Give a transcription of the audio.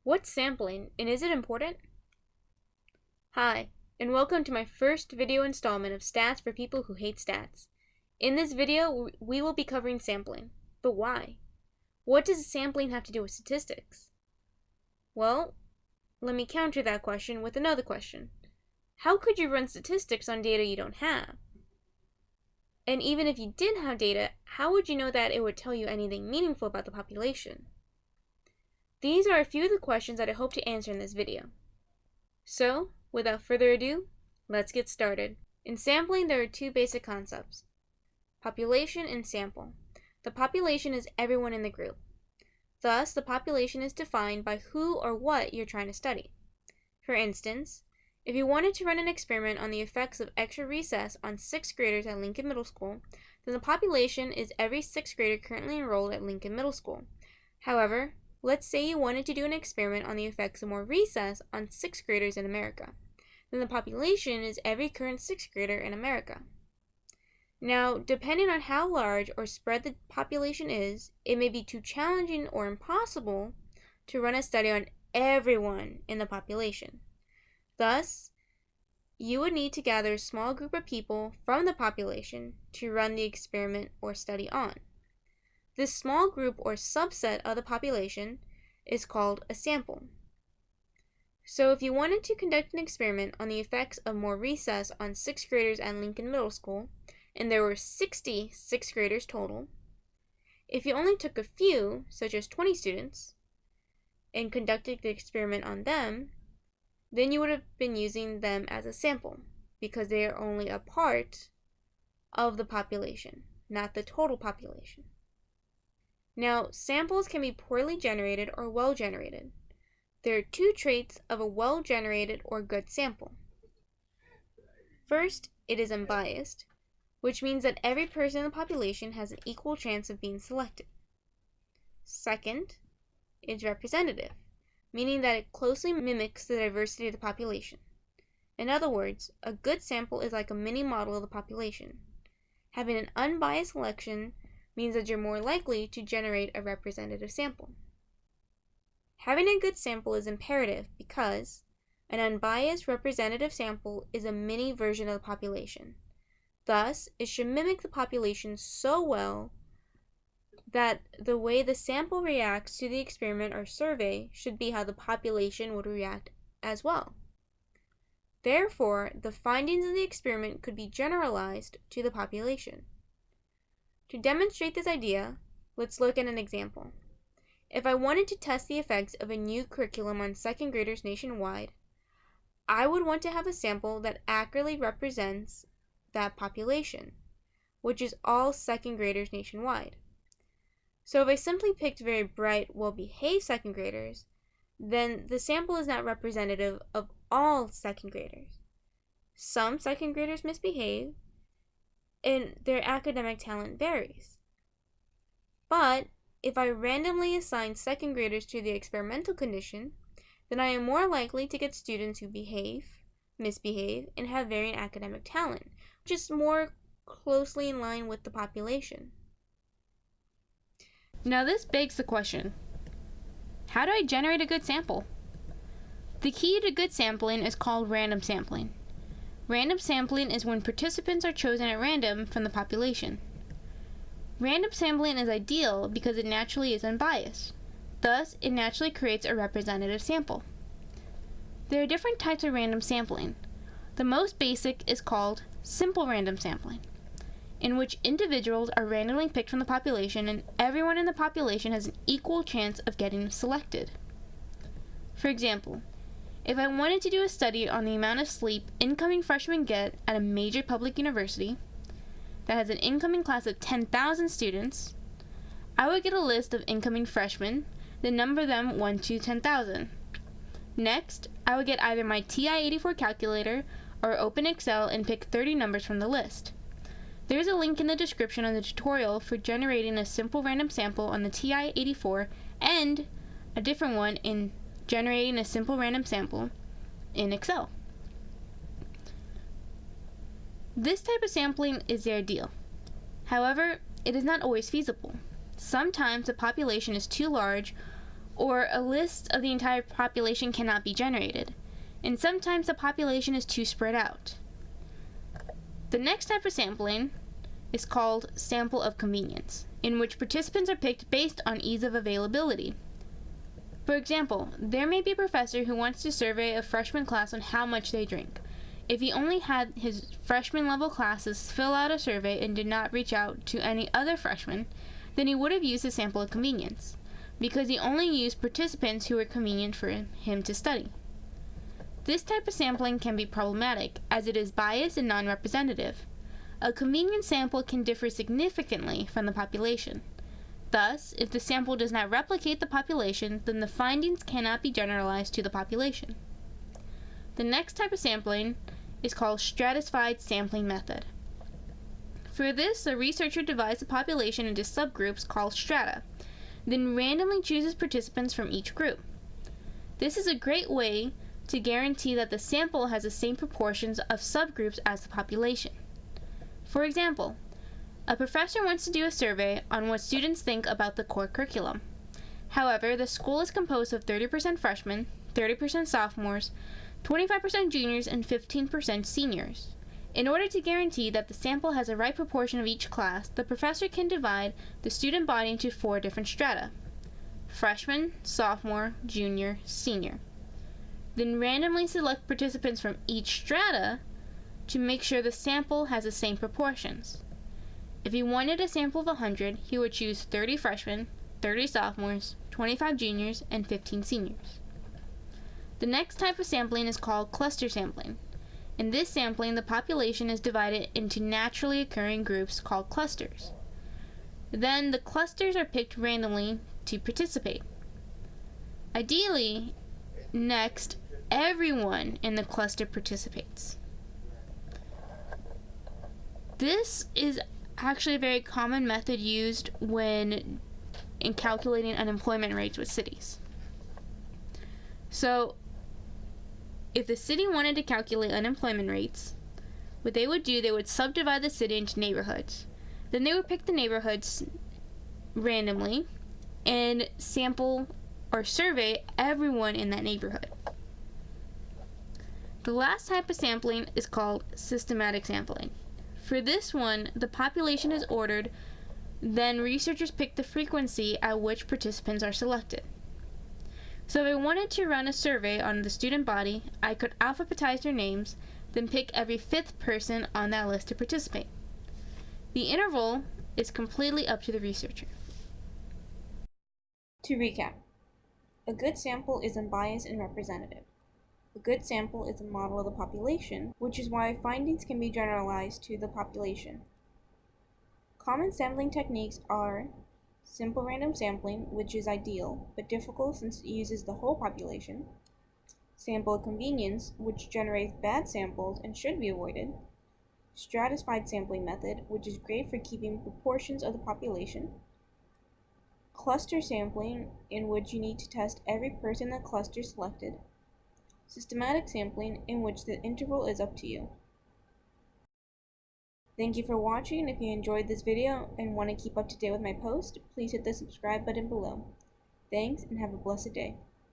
What's sampling, and is it important? Hi, and welcome to my first video installment of Stats for People Who Hate Stats. In this video, we will be covering sampling. But why? What does sampling have to do with statistics? Well, let me counter that question with another question. How could you run statistics on data you don't have? And even if you did have data, how would you know that it would tell you anything meaningful about the population? These are a few of the questions that I hope to answer in this video. So, without further ado, let's get started. In sampling, there are two basic concepts: population and sample. The population is everyone in the group. Thus, the population is defined by who or what you're trying to study. For instance, if you wanted to run an experiment on the effects of extra recess on 6th graders at Lincoln Middle School, then the population is every 6th grader currently enrolled at Lincoln Middle School. However, let's say you wanted to do an experiment on the effects of more recess on 6th graders in America. Then the population is every current 6th grader in America. Now, depending on how large or spread the population is, it may be too challenging or impossible to run a study on everyone in the population. Thus, you would need to gather a small group of people from the population to run the experiment or study on. This small group or subset of the population is called a sample. So if you wanted to conduct an experiment on the effects of more recess on 6th graders at Lincoln Middle School, and there were 60 6th graders total, if you only took a few, such as 20 students, and conducted the experiment on them, then you would have been using them as a sample, because they are only a part of the population, not the total population. Now, samples can be poorly generated or well generated. There are two traits of a well generated or good sample. First, it is unbiased, which means that every person in the population has an equal chance of being selected. Second, it's representative, meaning that it closely mimics the diversity of the population. In other words, a good sample is like a mini model of the population. Having an unbiased selection means that you're more likely to generate a representative sample. Having a good sample is imperative because an unbiased representative sample is a mini version of the population. Thus, it should mimic the population so well that the way the sample reacts to the experiment or survey should be how the population would react as well. Therefore, the findings of the experiment could be generalized to the population. To demonstrate this idea, let's look at an example. If I wanted to test the effects of a new curriculum on 2nd graders nationwide, I would want to have a sample that accurately represents that population, which is all 2nd graders nationwide. So if I simply picked very bright, well-behaved 2nd graders, then the sample is not representative of all 2nd graders. Some 2nd graders misbehave, and their academic talent varies. But if I randomly assign 2nd graders to the experimental condition, then I am more likely to get students who misbehave, and have varying academic talent, which is more closely in line with the population. Now this begs the question, how do I generate a good sample? The key to good sampling is called random sampling. Random sampling is when participants are chosen at random from the population. Random sampling is ideal because it naturally is unbiased. Thus, it naturally creates a representative sample. There are different types of random sampling. The most basic is called simple random sampling, in which individuals are randomly picked from the population and everyone in the population has an equal chance of getting selected. For example, if I wanted to do a study on the amount of sleep incoming freshmen get at a major public university that has an incoming class of 10,000 students, I would get a list of incoming freshmen, then number them 1 to 10,000. Next, I would get either my TI-84 calculator or open Excel and pick 30 numbers from the list. There is a link in the description of the tutorial for generating a simple random sample on the TI-84 and a different one in generating a simple random sample in Excel. This type of sampling is the ideal. However, it is not always feasible. Sometimes the population is too large or a list of the entire population cannot be generated, and sometimes the population is too spread out. The next type of sampling is called sample of convenience, in which participants are picked based on ease of availability. For example, there may be a professor who wants to survey a freshman class on how much they drink. If he only had his freshman level classes fill out a survey and did not reach out to any other freshmen, then he would have used a sample of convenience, because he only used participants who were convenient for him to study. This type of sampling can be problematic, as it is biased and non-representative. A convenience sample can differ significantly from the population. Thus, if the sample does not replicate the population, then the findings cannot be generalized to the population. The next type of sampling is called stratified sampling method. For this, the researcher divides the population into subgroups called strata, then randomly chooses participants from each group. This is a great way to guarantee that the sample has the same proportions of subgroups as the population. For example, a professor wants to do a survey on what students think about the core curriculum. However, the school is composed of 30% freshmen, 30% sophomores, 25% juniors, and 15% seniors. In order to guarantee that the sample has the right proportion of each class, the professor can divide the student body into 4 different strata: freshman, sophomore, junior, senior. Then randomly select participants from each strata to make sure the sample has the same proportions. If he wanted a sample of 100, he would choose 30 freshmen, 30 sophomores, 25 juniors, and 15 seniors. The next type of sampling is called cluster sampling. In this sampling, the population is divided into naturally occurring groups called clusters. Then the clusters are picked randomly to participate. Ideally, next, everyone in the cluster participates. This is actually a very common method used when in calculating unemployment rates with cities. So, if the city wanted to calculate unemployment rates, what they would do, they would subdivide the city into neighborhoods. Then they would pick the neighborhoods randomly and sample or survey everyone in that neighborhood. The last type of sampling is called systematic sampling. For this one, the population is ordered, then researchers pick the frequency at which participants are selected. So if I wanted to run a survey on the student body, I could alphabetize their names, then pick every 5th person on that list to participate. The interval is completely up to the researcher. To recap, a good sample is unbiased and representative. A good sample is a model of the population, which is why findings can be generalized to the population. Common sampling techniques are simple random sampling, which is ideal, but difficult since it uses the whole population; sample of convenience, which generates bad samples and should be avoided; stratified sampling method, which is great for keeping proportions of the population; cluster sampling, in which you need to test every person in the cluster selected; systematic sampling, in which the interval is up to you. Thank you for watching. If you enjoyed this video and want to keep up to date with my posts, please hit the subscribe button below. Thanks, and have a blessed day.